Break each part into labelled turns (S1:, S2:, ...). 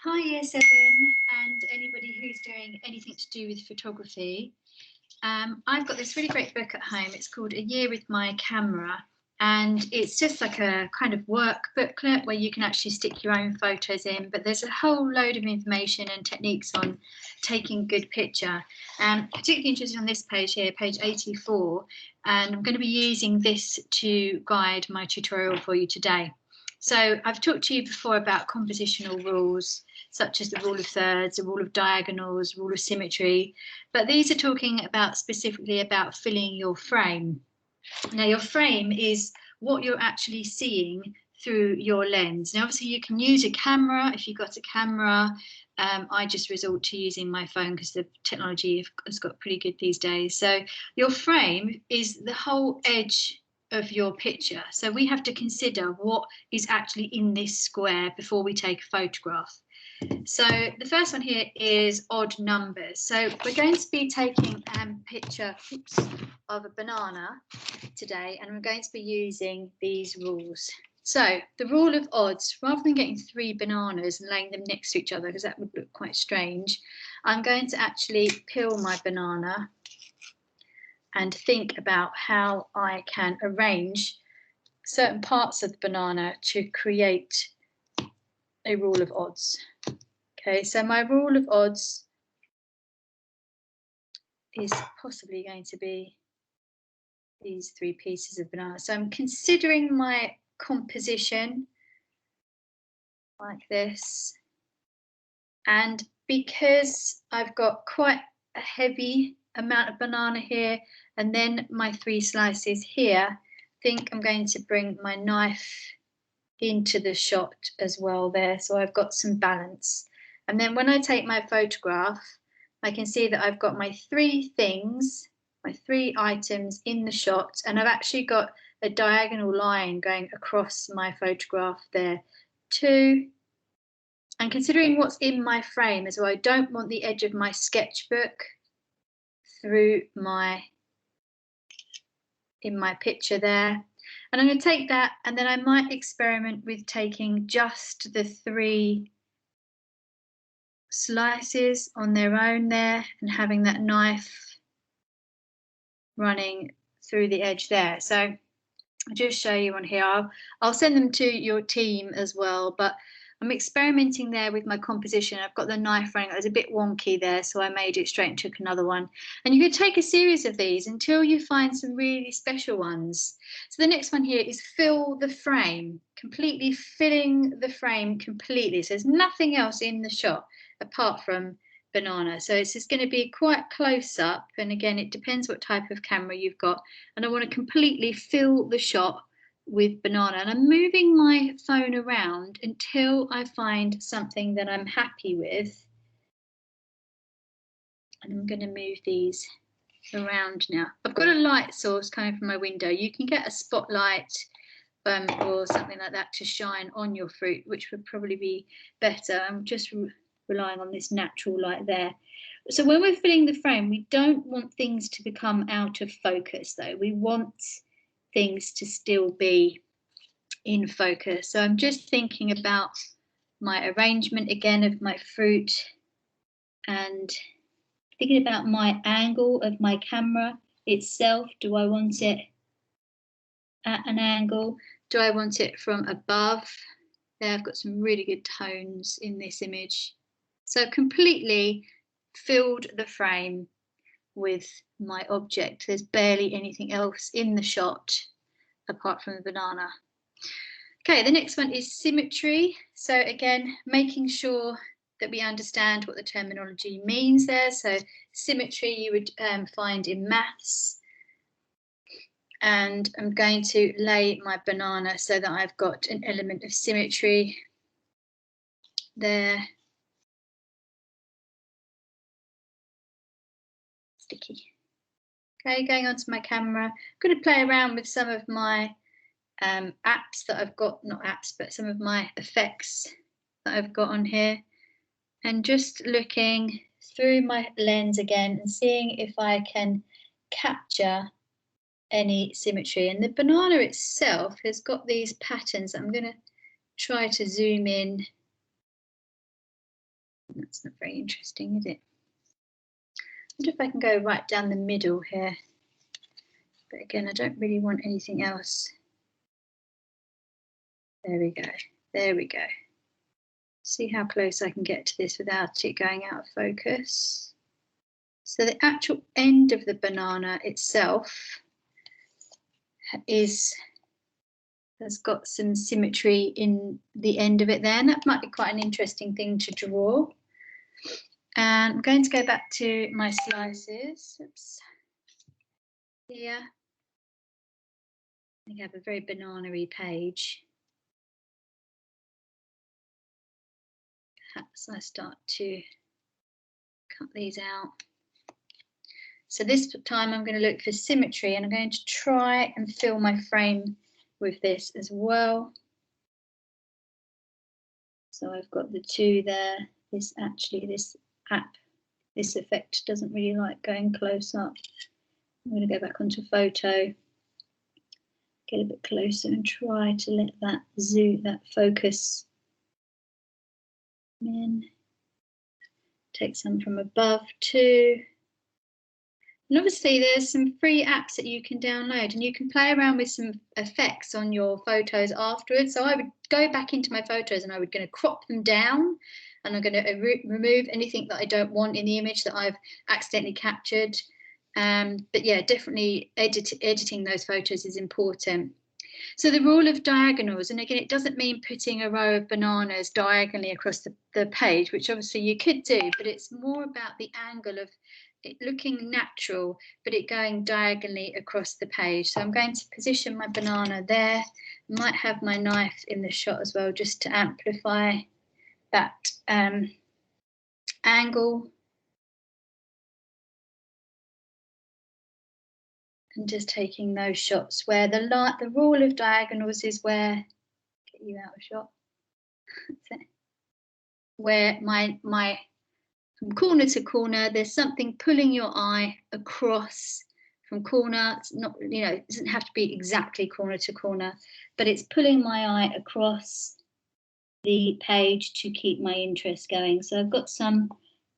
S1: Hi Year 7 and anybody who's doing anything to do with photography. I've got this really great book at home. It's called A Year with My Camera, and it's just like a kind of work booklet where you can actually stick your own photos in, but there's a whole load of information and techniques on taking good picture. Particularly interested on this page here, page 84, and I'm going to be using this to guide my tutorial for you today. So I've talked to you before about compositional rules, such as the rule of thirds, the rule of diagonals, rule of symmetry, but these are talking about specifically about filling your frame. Now, your frame is what you're actually seeing through your lens. Now, obviously, you can use a camera. If you've got a camera, I just resort to using my phone because the technology has got pretty good these days. So your frame is the whole edge of your picture. So we have to consider what is actually in this square before we take a photograph. So the first one here is odd numbers. So we're going to be taking a picture of a banana today, and we're going to be using these rules. So the rule of odds, rather than getting 3 bananas and laying them next to each other, because that would look quite strange, I'm going to actually peel my banana and think about how I can arrange certain parts of the banana to create a rule of odds. Okay, so my rule of odds is possibly going to be these 3 pieces of banana. So I'm considering my composition like this. And because I've got quite a heavy amount of banana here, and then my 3 slices here, I think I'm going to bring my knife into the shot as well there. So I've got some balance. And then when I take my photograph, I can see that I've got my 3 things, my 3 items in the shot, and I've actually got a diagonal line going across my photograph there. 2. And considering what's in my frame as well, I don't want the edge of my sketchbook through in my picture there. And I'm going to take that, and then I might experiment with taking just the 3 slices on their own there and having that knife running through the edge there. So I'll just show you on here. I'll send them to your team as well, but I'm experimenting there with my composition. I've got the knife running. It was a bit wonky there, so I made it straight and took another one. And you could take a series of these until you find some really special ones. So the next one here is fill the frame, completely filling the frame completely. So there's nothing else in the shot apart from banana. So it's just going to be quite close up. And again, it depends what type of camera you've got. And I want to completely fill the shot with banana, and I'm moving my phone around until I find something that I'm happy with. And I'm going to move these around now. I've got a light source coming from my window. You can get a spotlight or something like that to shine on your fruit, which would probably be better. I'm just relying on this natural light there. So when we're filling the frame, we don't want things to become out of focus though. We want things to still be in focus. So I'm just thinking about my arrangement again of my fruit and thinking about my angle of my camera itself. Do I want it at an angle? Do I want it from above? There, I've got some really good tones in this image. So completely filled the frame with my object. There's barely anything else in the shot apart from the banana. Okay, the next one is symmetry. So again, making sure that we understand what the terminology means there. So symmetry you would find in maths. And I'm going to lay my banana so that I've got an element of symmetry there. Sticky. Okay, going on to my camera. I'm going to play around with some of my apps that I've got, not apps, but some of my effects that I've got on here. And just looking through my lens again and seeing if I can capture any symmetry. And the banana itself has got these patterns. I'm going to try to zoom in That's not very interesting, is it? I wonder if I can go right down the middle here. But again, I don't really want anything else. There we go. There we go. See how close I can get to this without it going out of focus. So the actual end of the banana itself has got some symmetry in the end of it there, and that might be quite an interesting thing to draw. And I'm going to go back to my slices. Oops. Here. I have a very banana-y page. Perhaps I start to cut these out. So this time I'm going to look for symmetry, and I'm going to try and fill my frame with this as well. So I've got the two there. This effect doesn't really like going close up. I'm going to go back onto photo, get a bit closer and try to let that focus in. Take some from above too. And obviously there's some free apps that you can download, and you can play around with some effects on your photos afterwards. So I would go back into my photos and I would going to crop them down, and I'm going to remove anything that I don't want in the image that I've accidentally captured. But yeah, definitely editing those photos is important. So the rule of diagonals, and again, it doesn't mean putting a row of bananas diagonally across the page, which obviously you could do, but it's more about the angle of it looking natural, but it going diagonally across the page. So I'm going to position my banana there. Might have my knife in the shot as well, just to amplify that angle. And just taking those shots where the rule of diagonals is where, get you out of shot, where my from corner to corner, there's something pulling your eye across from corner. It's not, it doesn't have to be exactly corner to corner, but it's pulling my eye across the page to keep my interest going. So I've got some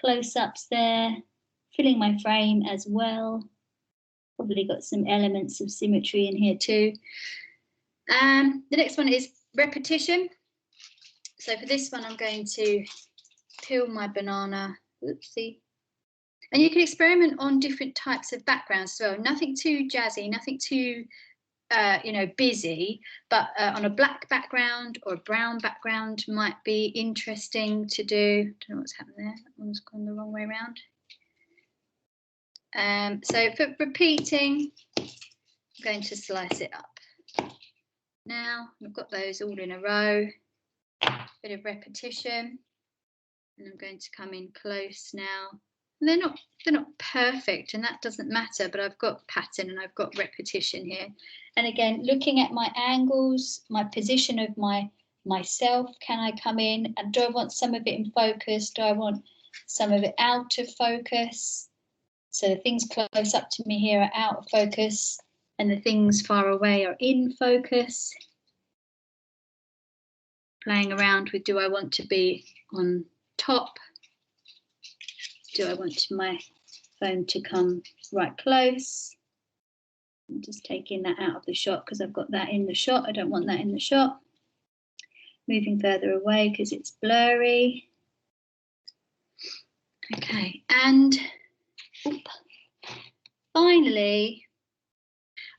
S1: close-ups there, filling my frame as well. Probably got some elements of symmetry in here too. The next one is repetition. So for this one, I'm going to peel my banana. Oopsie. And you can experiment on different types of backgrounds as well. Nothing too jazzy, nothing too busy, but on a black background or a brown background might be interesting to do. Don't know what's happened there. That one's gone the wrong way around. So for repeating, I'm going to slice it up. Now I've got those all in a row. Bit of repetition, and I'm going to come in close now. And they're not perfect, and that doesn't matter, but I've got pattern and I've got repetition here. And again, looking at my angles, my position of myself, can I come in and do I want some of it in focus? Do I want some of it out of focus? So the things close up to me here are out of focus, and the things far away are in focus. Playing around with, do I want to be on top? Do I want my phone to come right close? I'm just taking that out of the shot because I've got that in the shot. I don't want that in the shot. Moving further away because it's blurry. Okay, and finally,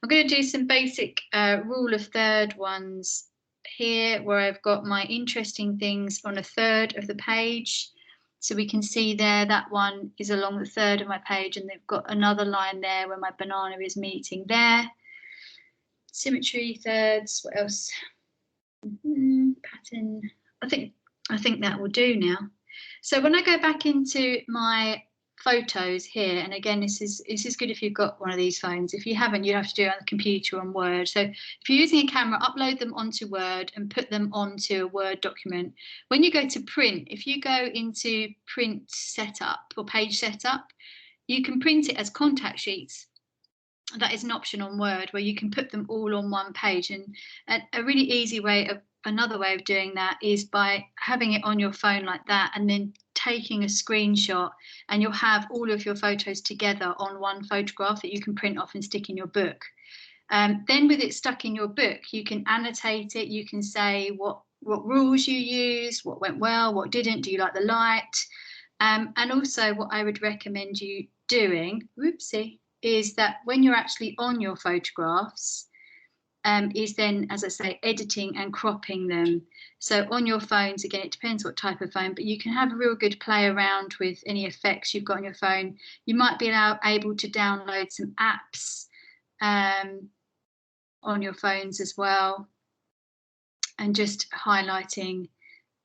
S1: I'm going to do some basic rule of third ones here, where I've got my interesting things on a third of the page. So we can see there that one is along the third of my page, and they've got another line there where my banana is meeting there. Symmetry, thirds, what else? Pattern. I think that will do now. So when I go back into my photos here, and again, this is good if you've got one of these phones. If you haven't, you have to do it on the computer on Word. So if you're using a camera, upload them onto Word and put them onto a Word document. When you go to print, if you go into print setup or page setup, you can print it as contact sheets. That is an option on Word where you can put them all on one page. And a really easy way of, another way of doing that is by having it on your phone like that, and then taking a screenshot, and you'll have all of your photos together on one photograph that you can print off and stick in your book. Then with it stuck in your book, you can annotate it. You can say what rules you used, what went well, what didn't. Do you like the light? And also what I would recommend you doing, is that when you're actually on your photographs, is then, as I say, editing and cropping them. So on your phones, again, it depends what type of phone, but you can have a real good play around with any effects you've got on your phone. You might be able to download some apps on your phones as well, and just highlighting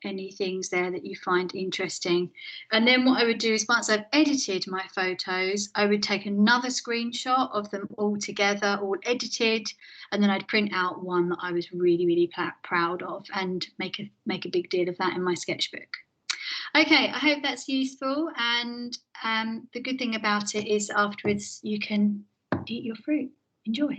S1: any things there that you find interesting. And then what I would do is, once I've edited my photos, I would take another screenshot of them all together, all edited, and then I'd print out one that I was really, really proud of and make a big deal of that in my sketchbook. Okay, I hope that's useful, and the good thing about it is afterwards you can eat your fruit. Enjoy.